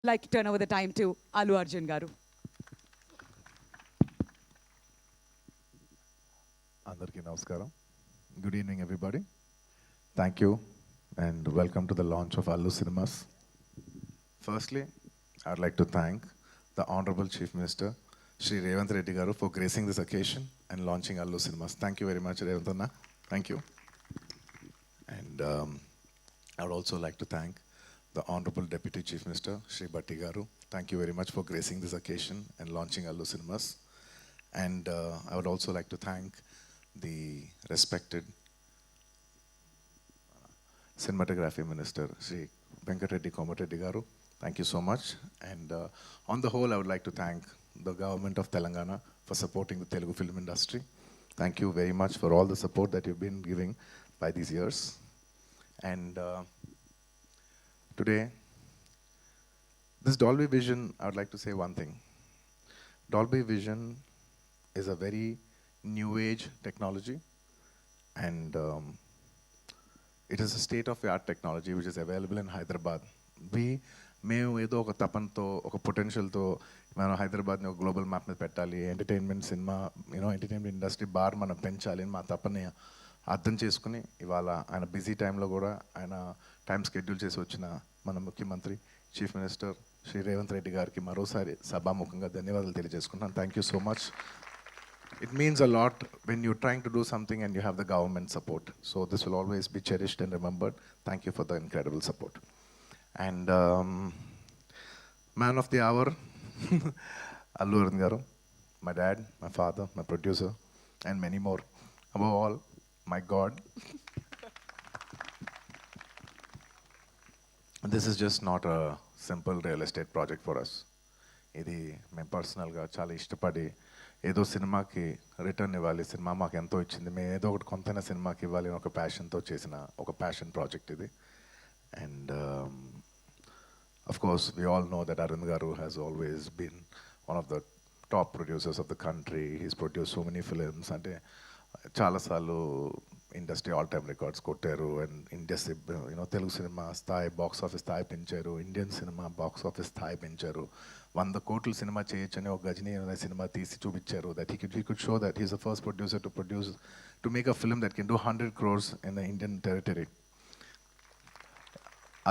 like to turn over the time to Allu Arjun garu. Andarki namaskaram. Good evening, everybody. Thank you and welcome to the launch of Allu Cinemas. Firstly, I'd like to thank the Honorable Chief Minister, Shri Revanth Reddy garu, for gracing this occasion and launching Allu Cinemas. Thank you very much, Revanth Anna. Thank you. And I would also like to thank the Honorable Deputy Chief Minister, Shri Bhatti garu. Thank you very much for gracing this occasion and launching Allu Cinemas. And I would also like to thank the respected Cinematography Minister, Sri Venkatreddy Komareddy garu. Thank you so much. And on the whole, I would like to thank the government of Telangana for supporting the Telugu film industry. Thank you very much for all the support that you've been giving by these years. And today, this Dolby Vision, I would like to say one thing. Dolby Vision is a very new age technology, and it is a state-of-the-art technology which is available in Hyderabad. మేము ఏదో ఒక తపనతో ఒక పొటెన్షియల్తో మనం హైదరాబాద్ని ఒక global map మీద పెట్టాలి, entertainment cinema entertainment industry bar మనం పెంచాలి అని మా తపని అర్థం చేసుకుని ఇవాళ ఆయన బిజీ టైంలో కూడా ఆయన టైం షెడ్యూల్ చేసి వచ్చిన మన ముఖ్యమంత్రి చీఫ్ మినిస్టర్ శ్రీ రేవంత్ రెడ్డి గారికి మరోసారి సభాముఖంగా ధన్యవాదాలు తెలియజేసుకుంటున్నాను. Thank you so much. It means a lot when you're trying to do something and you have the government support. So this will always be cherished and remembered. Thank you for the incredible support. And man of the hour, Allu Arjun garu, my dad, my father, my producer, and many more. Above all, my God. This is just not a simple real estate project for us. ఇది మేము పర్సనల్గా చాలా ఇష్టపడి ఏదో సినిమాకి return ఇవ్వాలి, cinema మాకు ఎంతో ఇచ్చింది, మేము ఏదో ఒకటి కొంతైనా సినిమాకి ఇవ్వాలి అని ఒక ప్యాషన్తో చేసిన ఒక ప్యాషన్ ప్రాజెక్ట్ ఇది. And of course we all know that Arun garu has always been one of the top producers of the country. He's produce so many films. అంటే చాలాసార్లు ఇండస్ట్రీ ఆల్ టైమ్ రికార్డ్స్ కొట్టారు. అండ్ ఇండస్ట్రీ తెలుగు సినిమా స్థాయి box office స్థాయి పెంచారు, Indian cinema box office స్థాయి పెంచారు. 100 కోట్ల సినిమా చేయొచ్చని ఒక గజనీ అనే సినిమా తీసి చూపించారు. That he could show that he's the first producer to make a film that can do 100 crores in the Indian territory.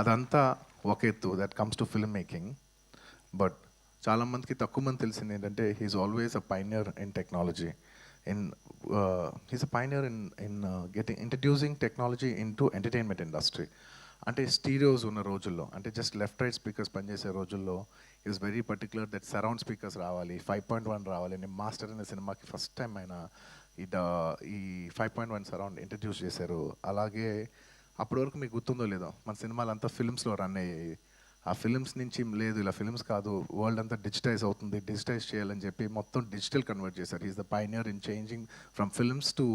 అదంతా ఒక ఎత్తు, that comes to film making. But చాలామందికి తక్కువ మంది తెలిసింది ఏంటంటే he's always a pioneer in technology. He's a pioneer in introducing technology into entertainment industry. అంటే స్టీరియోస్ ఉన్న రోజుల్లో, అంటే జస్ట్ లెఫ్ట్ రైట్ స్పీకర్స్ పనిచేసే రోజుల్లో is very particular that surround speakers రావాలి, 5.1 రావాలి. నేను మాస్టర్ అనే సినిమాకి ఫస్ట్ టైం ఆయన ఈ 5.1 సరౌండ్ ఇంట్రడ్యూస్ చేశారు. అలాగే అప్పటి వరకు మీకు గుర్తుందో లేదో మన సినిమాలు అంతా ఫిల్మ్స్లో రన్ అయ్యాయి. ఆ ఫిల్మ్స్ నుంచి లేదు ఇలా ఫిల్మ్స్ కాదు, వరల్డ్ అంతా డిజిటైజ్ అవుతుంది, డిజిటైజ్ చేయాలని చెప్పి మొత్తం డిజిటల్ కన్వర్ట్ చేశారు. Is the pioneer in changing from films to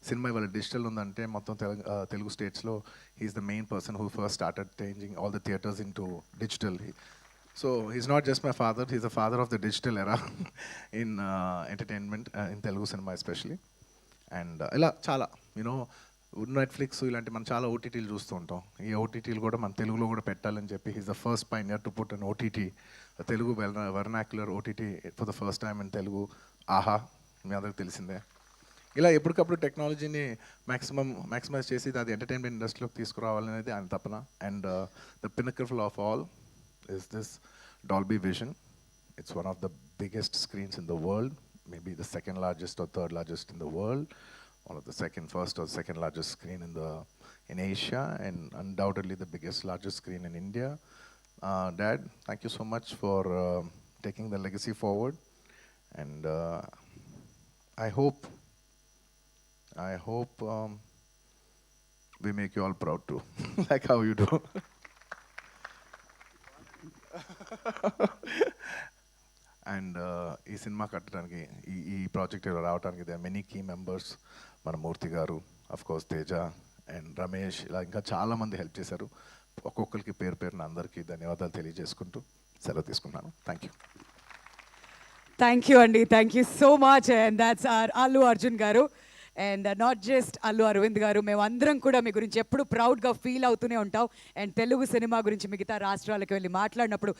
cinema. ఇవాళ డిజిటల్ ఉందంటే మొత్తం తెలుగు స్టేట్స్లో he's the main person who first started changing all the theatres in to digital. So he's not just my father, he's the father of the digital era in entertainment in Telugu cinema especially. And ఇలా చాలా Netflix ఇలాంటి మనం చాలా ఓటీటీలు చూస్తూ ఉంటాం. ఈ ఓటీటీలు కూడా మన తెలుగులో కూడా పెట్టాలని చెప్పి he's the first pioneer to put an OTT, Telugu vernacular OTT for the first time in Telugu. ఆహా, మీ అందరికి తెలిసిందే. ఇలా ఎప్పటికప్పుడు టెక్నాలజీని మ్యాక్సిమైజ్ చేసి అది ఎంటర్టైన్మెంట్ ఇండస్ట్రీలోకి తీసుకురావాలనేది ఆయన తపన. And the pinnacle of all is this Dolby Vision. It's one of the biggest screens in the world, maybe the second largest or third largest in the world. One of the first or second largest screen in Asia, and undoubtedly the largest screen in India. Dad, thank you so much for taking the legacy forward, and I hope we make you all proud too, like how you do. And ఈ cinema కట్టడానికి ఈ project రావడానికి they are many key members. మన Murthy garu, of course Teja and Ramesh, ఇలా ఇంకా చాలామంది help చేశారు. ఒక్కొక్కరికి పేరు పేరున అందరికీ ధన్యవాదాలు తెలియజేసుకుంటూ సెలవు తీసుకున్నాను. Thank you. Thank you, Andy. Thank you so much. And that's our Allu Arjun garu. And not just Allu Aravind garu, మేము అందరం కూడా మీ గురించి ఎప్పుడు ప్రౌడ్గా ఫీల్ అవుతూనే ఉంటాం. అండ్ తెలుగు సినిమా గురించి మిగతా రాష్ట్రాలకు వెళ్ళి మాట్లాడినప్పుడు